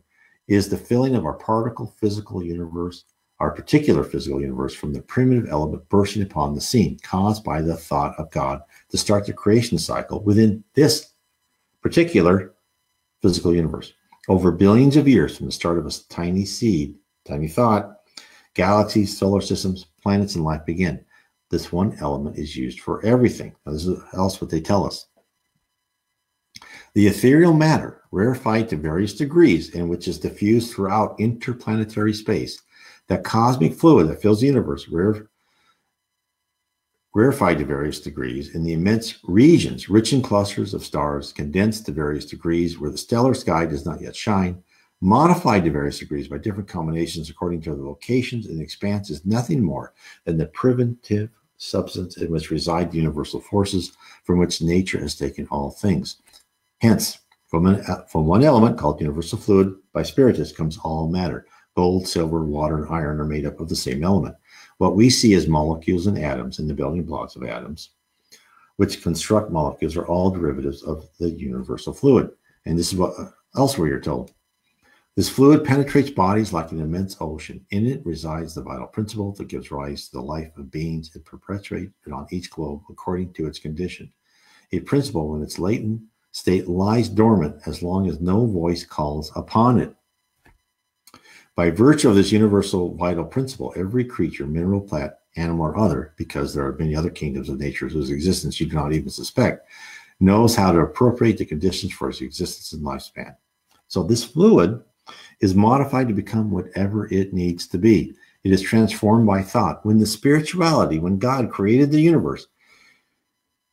is the filling of our particle physical universe, our particular physical universe, from the primitive element bursting upon the scene, caused by the thought of God to start the creation cycle within this particular physical universe. Over billions of years from the start of a tiny seed, tiny thought, galaxies, solar systems, planets, and life begin. This one element is used for everything. Now, this is else what they tell us. The ethereal matter, rarefied to various degrees and which is diffused throughout interplanetary space, that cosmic fluid that fills the universe, rarefied to various degrees in the immense regions rich in clusters of stars, condensed to various degrees where the stellar sky does not yet shine, modified to various degrees by different combinations according to the locations in the expanse, is nothing more than the primitive substance in which reside the universal forces from which nature has taken all things. Hence, from one element called universal fluid by Spiritus comes all matter. Gold, silver, water, and iron are made up of the same element. What we see as molecules and atoms and the building blocks of atoms, which construct molecules, are all derivatives of the universal fluid. And this is what elsewhere you're told. This fluid penetrates bodies like an immense ocean. In it resides the vital principle that gives rise to the life of beings. It perpetuates it on each globe according to its condition. A principle, when its latent state lies dormant as long as no voice calls upon it. By virtue of this universal vital principle, every creature, mineral, plant, animal, or other, because there are many other kingdoms of nature whose existence you cannot even suspect, knows how to appropriate the conditions for its existence and lifespan. So this fluid is modified to become whatever it needs to be. It is transformed by thought. When God created the universe,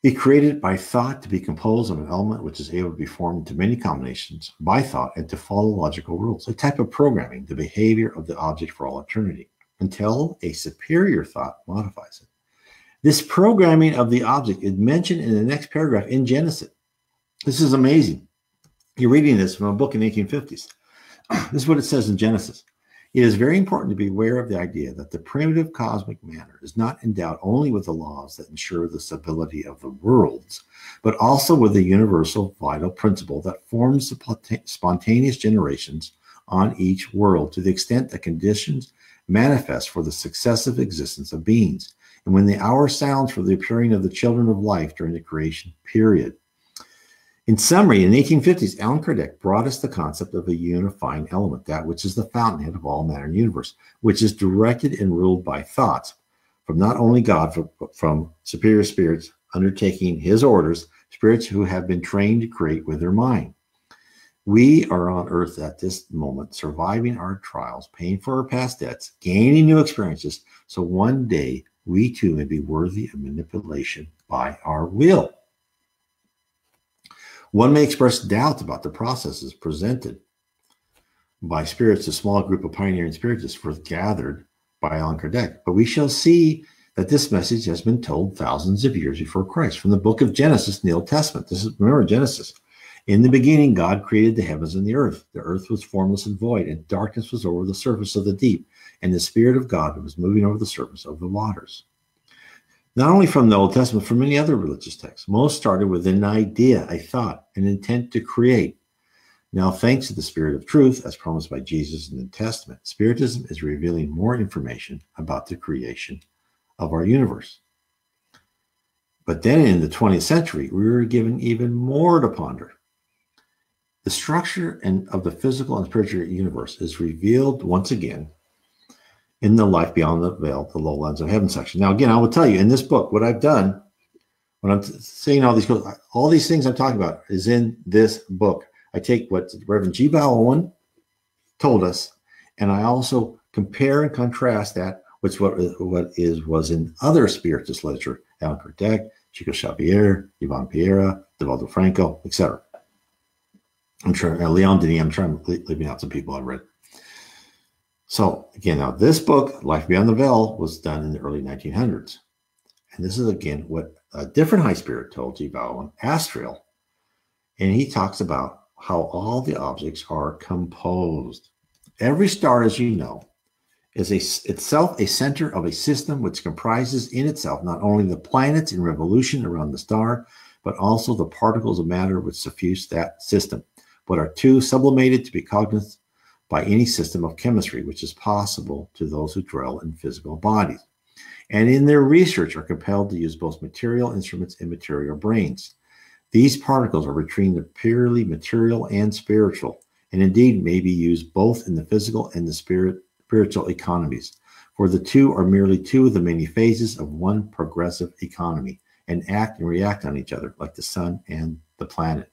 he created it by thought to be composed of an element which is able to be formed into many combinations by thought and to follow logical rules, a type of programming, the behavior of the object for all eternity, until a superior thought modifies it. This programming of the object is mentioned in the next paragraph in Genesis. This is amazing. You're reading this from a book in the 1850s. This is what it says in Genesis. It is very important to be aware of the idea that the primitive cosmic matter is not endowed only with the laws that ensure the stability of the worlds, but also with the universal vital principle that forms the spontaneous generations on each world to the extent that conditions manifest for the successive existence of beings, and when the hour sounds for the appearing of the children of life during the creation period. In summary, in the 1850s, Allan Kardec brought us the concept of a unifying element, that which is the fountainhead of all matter in the universe, which is directed and ruled by thoughts from not only God, but from superior spirits undertaking his orders, spirits who have been trained to create with their mind. We are on earth at this moment, surviving our trials, paying for our past debts, gaining new experiences, so one day we too may be worthy of manipulation by our will. One may express doubt about the processes presented by spirits. A small group of pioneering spiritists were gathered by Allan Kardec, but we shall see that this message has been told thousands of years before Christ from the book of Genesis in the Old Testament. Remember Genesis. In the beginning, God created the heavens and the earth. The earth was formless and void, and darkness was over the surface of the deep, and the Spirit of God was moving over the surface of the waters. Not only from the Old Testament, from many other religious texts. Most started with an idea, a thought, an intent to create. Now, thanks to the Spirit of truth, as promised by Jesus in the New Testament, Spiritism is revealing more information about the creation of our universe. But then in the 20th century, we were given even more to ponder. The structure of the physical and spiritual universe is revealed once again in the Life Beyond the Veil, the Lowlands of Heaven section. Now, again, I will tell you in this book, what I've done, when I'm saying all these things I'm talking about is in this book. I take what Reverend G. Bow Owen told us, and I also compare and contrast that with what was in other spiritist literature, Allan Kardec, Chico Xavier, Ivan Pereira, Divaldo Franco, etc. I'm sure Leon Denis, I'm trying to leaving out some people I've read. So again, now this book, Life Beyond the Veil, was done in the early 1900s. And this is again what a different high spirit told G. Bow Owen, Astriel. And he talks about how all the objects are composed. Every star, as you know, is itself a center of a system which comprises in itself not only the planets in revolution around the star, but also the particles of matter which suffuse that system, but are too sublimated to be cognizant by any system of chemistry, which is possible to those who dwell in physical bodies, and in their research are compelled to use both material instruments and material brains. These particles are between the purely material and spiritual, and indeed may be used both in the physical and the spiritual economies, for the two are merely two of the many phases of one progressive economy, and act and react on each other like the sun and the planet.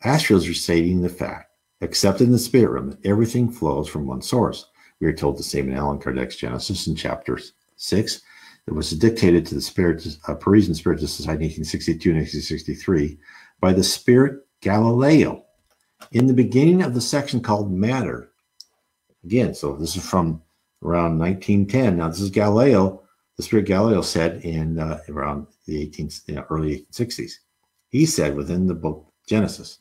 Astriel is restating the fact, except in the spirit realm, that everything flows from one source. We are told the same in Allan Kardec's Genesis in chapter 6, It was dictated to the Parisian Spiritist Society in 1862 and 1863 by the spirit Galileo in the beginning of the section called Matter. Again, so this is from around 1910. Now, this is Galileo. The spirit Galileo said in around the early 1860s. He said within the book Genesis,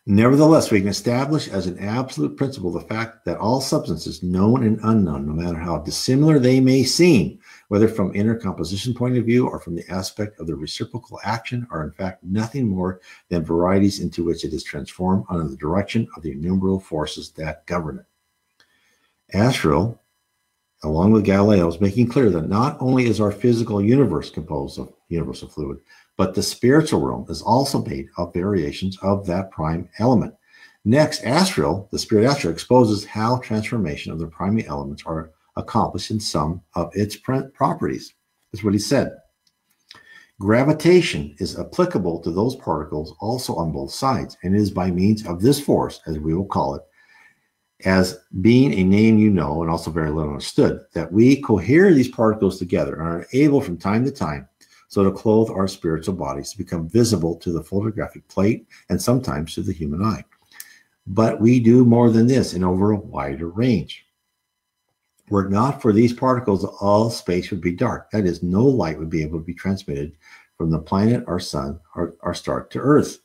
nevertheless, we can establish as an absolute principle the fact that all substances, known and unknown, no matter how dissimilar they may seem, whether from inner composition point of view or from the aspect of their reciprocal action, are in fact nothing more than varieties into which it is transformed under the direction of the innumerable forces that govern it. Asriel, along with Galileo, is making clear that not only is our physical universe composed of universal fluid, but the spiritual realm is also made of variations of that prime element. Next, Asriel, the spirit Asriel, exposes how transformation of the primary elements are accomplished in some of its properties. That's what he said. Gravitation is applicable to those particles also on both sides, and it is by means of this force, as we will call it, as being a name you know and also very little understood, that we cohere these particles together and are able from time to time so to clothe our spiritual bodies to become visible to the photographic plate and sometimes to the human eye. But we do more than this and over a wider range. Were it not for these particles, all space would be dark. That is, no light would be able to be transmitted from the planet, our sun, our star to Earth.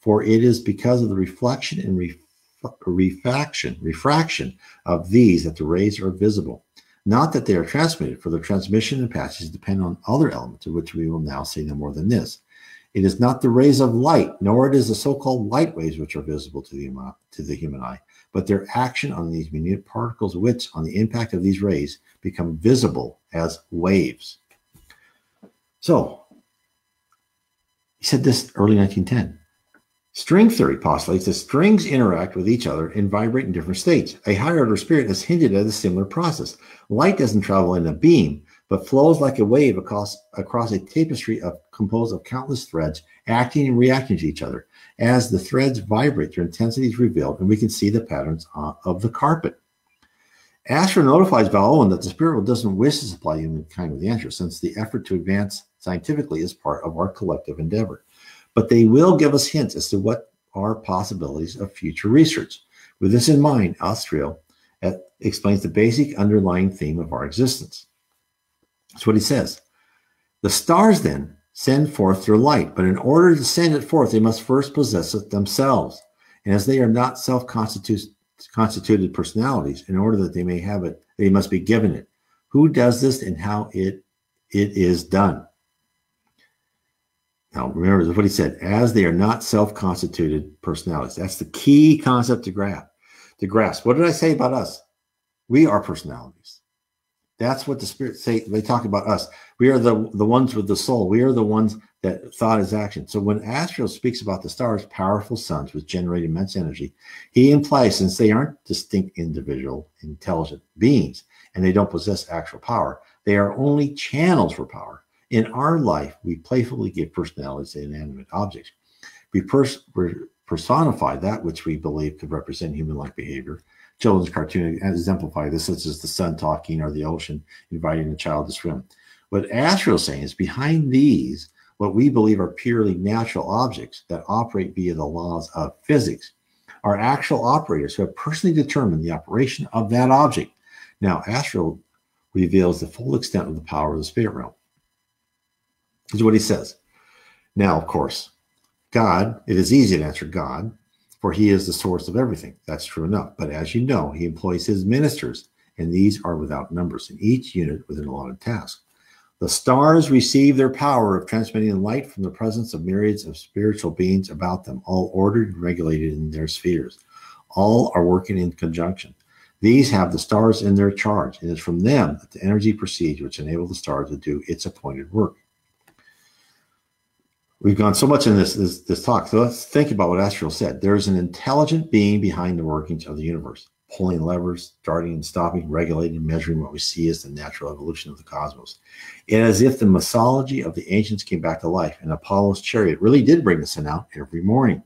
For it is because of the reflection and refraction of these that the rays are visible. Not that they are transmitted, for their transmission and passage depend on other elements, of which we will now say no more than this. It is not the rays of light, nor it is the so-called light waves which are visible to the human eye, but their action on these minute particles, which, on the impact of these rays, become visible as waves. So, he said this early 1910. String theory postulates that strings interact with each other and vibrate in different states. A higher order spirit has hinted at a similar process. Light doesn't travel in a beam, but flows like a wave across a tapestry composed of countless threads acting and reacting to each other. As the threads vibrate, their intensity is revealed, and we can see the patterns of the carpet. Asher notifies Valois that the spirit world doesn't wish to supply humankind with the answer, since the effort to advance scientifically is part of our collective endeavor. But they will give us hints as to what are possibilities of future research. With this in mind, Asriel explains the basic underlying theme of our existence. That's what he says. The stars then send forth their light, but in order to send it forth, they must first possess it themselves. And as they are not self-constituted personalities, in order that they may have it, they must be given it. Who does this and how it is done? Now, remember what he said, as they are not self-constituted personalities. That's the key concept to grasp. What did I say about us? We are personalities. That's what the spirits say. They talk about us. We are the ones with the soul. We are the ones that thought is action. So when Asriel speaks about the stars, powerful suns which generate immense energy, he implies, since they aren't distinct individual intelligent beings and they don't possess actual power, they are only channels for power. In our life, we playfully give personalities to inanimate objects. We personify that which we believe could represent human-like behavior. Children's cartoons exemplify this, such as the sun talking or the ocean inviting a child to swim. What Asriel is saying is behind these, what we believe are purely natural objects that operate via the laws of physics, are actual operators who have personally determined the operation of that object. Now, Asriel reveals the full extent of the power of the spirit realm. This is what he says. Now, of course, God, it is easy to answer God, for he is the source of everything. That's true enough. But as you know, he employs his ministers, and these are without numbers, in each unit with an allotted task. The stars receive their power of transmitting light from the presence of myriads of spiritual beings about them, all ordered and regulated in their spheres. All are working in conjunction. These have the stars in their charge, and it's from them that the energy proceeds which enable the stars to do its appointed work. We've gone so much in this talk, so let's think about what Asriel said. There is an intelligent being behind the workings of the universe, pulling levers, starting and stopping, regulating and measuring what we see as the natural evolution of the cosmos. It is as if the mythology of the ancients came back to life, and Apollo's chariot really did bring the sun out every morning.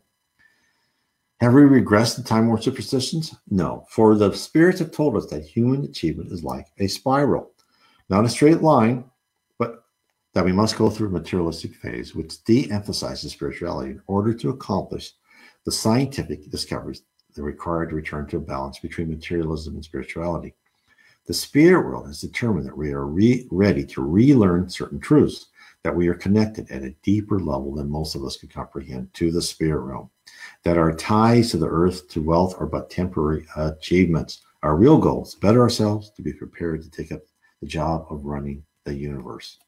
Have we regressed in time-worn superstitions? No, for the spirits have told us that human achievement is like a spiral. not a straight line, but that we must go through a materialistic phase, which de-emphasizes spirituality in order to accomplish the scientific discoveries that are required to return to a balance between materialism and spirituality. The spirit world has determined that we are ready to relearn certain truths, that we are connected at a deeper level than most of us could comprehend to the spirit realm, that our ties to the earth, to wealth, are but temporary achievements. Our real goal is to better ourselves, to be prepared to take up the job of running the universe.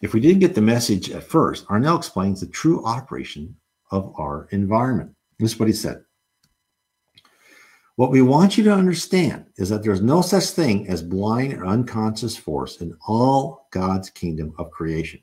If we didn't get the message at first, Arnell explains the true operation of our environment. This is what he said. What we want you to understand is that there's no such thing as blind or unconscious force in all God's kingdom of creation.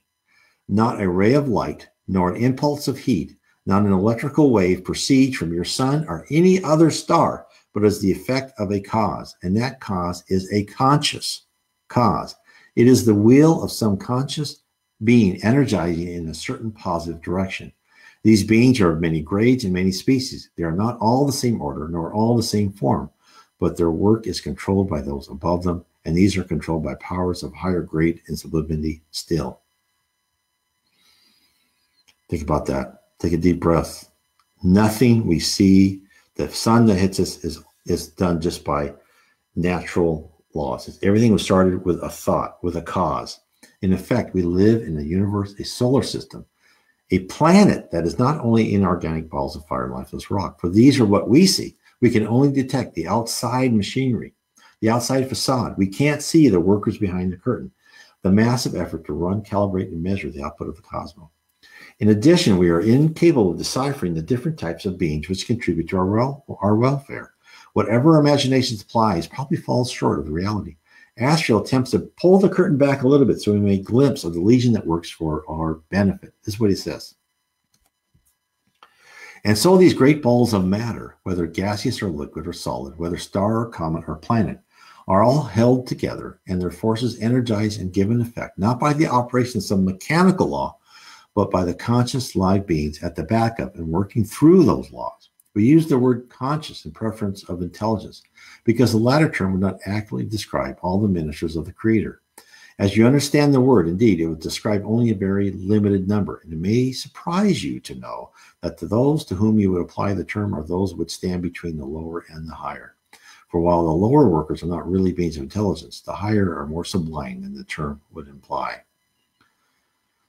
Not a ray of light, nor an impulse of heat, not an electrical wave proceeds from your sun or any other star, but is the effect of a cause, and that cause is a conscious cause. It is the will of some conscious being energizing in a certain positive direction. These beings are of many grades and many species. They are not all the same order, nor all the same form, but their work is controlled by those above them, and these are controlled by powers of higher grade and sublimity still. Think about that. Take a deep breath. Nothing we see, the sun that hits us is done just by natural laws. Everything was started with a thought, with a cause. In effect, we live in a universe, a solar system, a planet that is not only inorganic balls of fire and lifeless rock, for these are what we see. We can only detect the outside machinery, the outside facade. We can't see the workers behind the curtain, the massive effort to run, calibrate, and measure the output of the cosmos. In addition, we are incapable of deciphering the different types of beings which contribute to our welfare. Whatever our imagination supplies probably falls short of the reality. Astro attempts to pull the curtain back a little bit so we may glimpse of the legion that works for our benefit. This is what he says. And so these great balls of matter, whether gaseous or liquid or solid, whether star or comet or planet, are all held together and their forces energized and given effect, not by the operation of some mechanical law, but by the conscious live beings at the back of and working through those laws. We use the word conscious in preference of intelligence because the latter term would not accurately describe all the ministers of the Creator. As you understand the word, indeed, it would describe only a very limited number, and it may surprise you to know that to those to whom you would apply the term are those which stand between the lower and the higher. For while the lower workers are not really beings of intelligence, the higher are more sublime than the term would imply.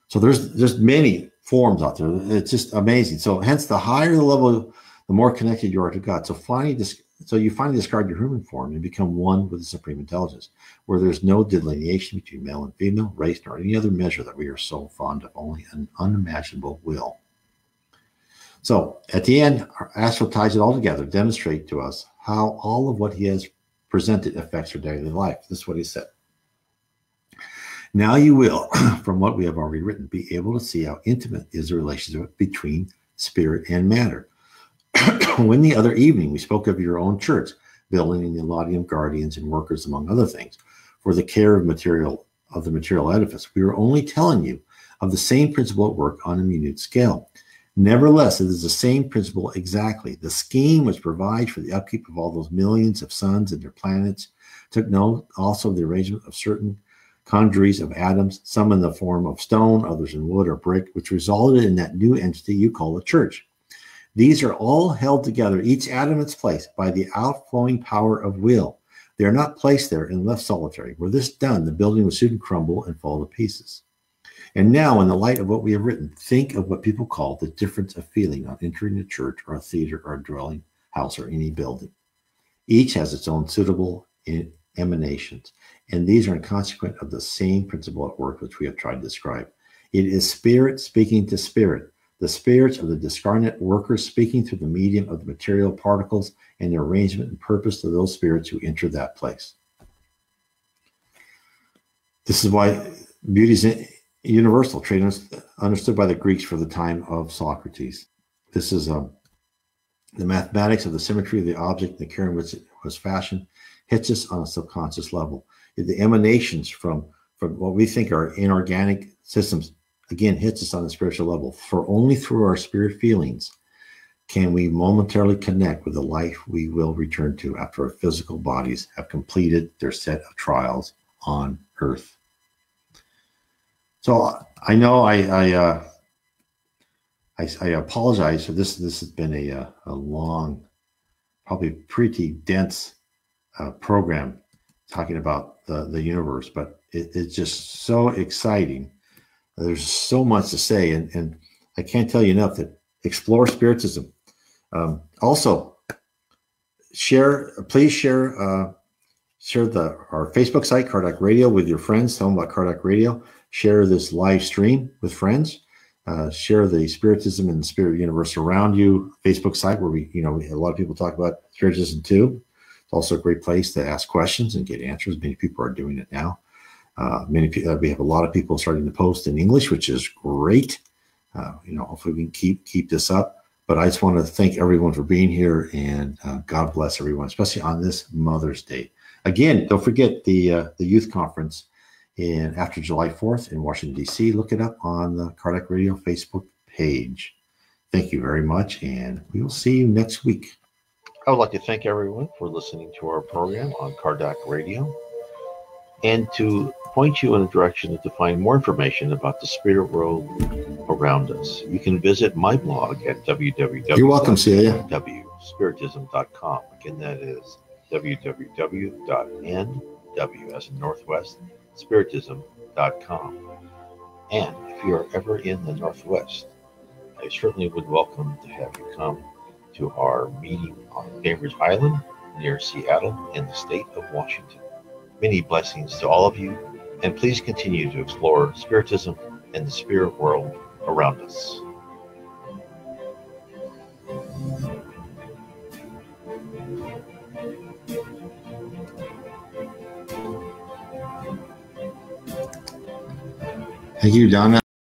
So there's many forms out there. It's just amazing. So hence, the higher the level, the more connected you are to God. So you finally discard your human form and become one with the supreme intelligence, where there's no delineation between male and female, race, nor any other measure that we are so fond of, only an unimaginable will. So at the end, Astro ties it all together, demonstrate to us how all of what he has presented affects our daily life. This is what he said. Now you will, from what we have already written, be able to see how intimate is the relationship between spirit and matter. When the other evening we spoke of your own church, building in the Laudium guardians and workers, among other things, for the care of the material edifice, we were only telling you of the same principle at work on a minute scale. Nevertheless, it is the same principle exactly. The scheme which provides for the upkeep of all those millions of suns and their planets took note also of the arrangement of certain congeries of atoms, some in the form of stone, others in wood or brick, which resulted in that new entity you call a church. These are all held together, each atom in its place, by the outflowing power of will. They are not placed there and left solitary. Were this done, the building would soon crumble and fall to pieces. And now, in the light of what we have written, think of what people call the difference of feeling on entering a church or a theater or a dwelling house or any building. Each has its own suitable emanations, and these are inconsequent of the same principle at work which we have tried to describe. It is spirit speaking to spirit, the spirits of the discarnate workers speaking through the medium of the material particles and the arrangement and purpose of those spirits who enter that place. This is why beauty is universal, understood by the Greeks for the time of Socrates. This is the mathematics of the symmetry of the object and the care in which it was fashioned hits us on a subconscious level. The emanations from what we think are inorganic systems, again, hits us on the spiritual level. For only through our spirit feelings can we momentarily connect with the life we will return to after our physical bodies have completed their set of trials on earth. So I know I apologize for this. This has been a long, probably pretty dense program talking about the universe, but it's just so exciting. There's so much to say, and I can't tell you enough that explore Spiritism. Also, please share our Facebook site, Kardec Radio, with your friends. Tell them about Kardec Radio. Share this live stream with friends. Share the Spiritism and the Spirit Universe Around You Facebook site, where we a lot of people talk about Spiritism too. It's also a great place to ask questions and get answers. Many people are doing it now. We have a lot of people starting to post in English, which is great. Hopefully we can keep this up. But I just want to thank everyone for being here, and God bless everyone, especially on this Mother's Day. Again, don't forget the youth conference after July 4th in Washington, D.C. Look it up on the Kardec Radio Facebook page. Thank you very much, and we will see you next week. I would like to thank everyone for listening to our program on Kardec Radio, and to point you in a direction to find more information about the spirit world around us. You can visit my blog at www.spiritism.com. Again, that is www.nw as in Northwest Spiritism.com. And if you are ever in the Northwest, I certainly would welcome to have you come to our meeting on Bainbridge Island near Seattle in the state of Washington. Many blessings to all of you, and please continue to explore Spiritism and the spirit world around us. Thank you, Donna.